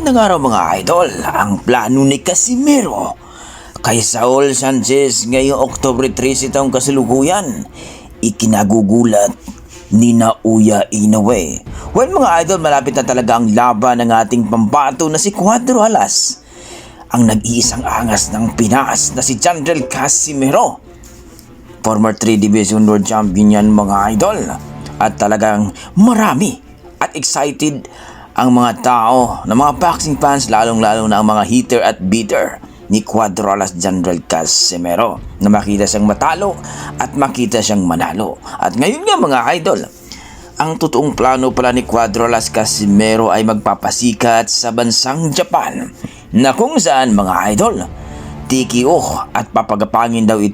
Magandang araw mga idol. Ang plano ni Casimero kay Saul Sanchez ngayong Oktubre 13 taong kasalukuyan, ikinagugulat ni Naoya Inoue. Well mga idol, malapit na talaga ang laban ng ating pambato na si Cuadro Alas. Ang nag-iisang angas ng Pinas na si Jandrel Casimero. Former 3 Division World Champion yan mga idol. At talagang marami at excited ang mga tao na mga boxing fans, lalong-lalo na ang mga hitter at beater ni Cuadro Alas Jandrel Casimero na makita siyang matalo at makita siyang manalo. At ngayon nga mga idol, ang totoong plano pala ni Cuadro Alas Casimero ay magpapasikat sa bansang Japan na kung saan mga idol, TKO at papagapangin daw ito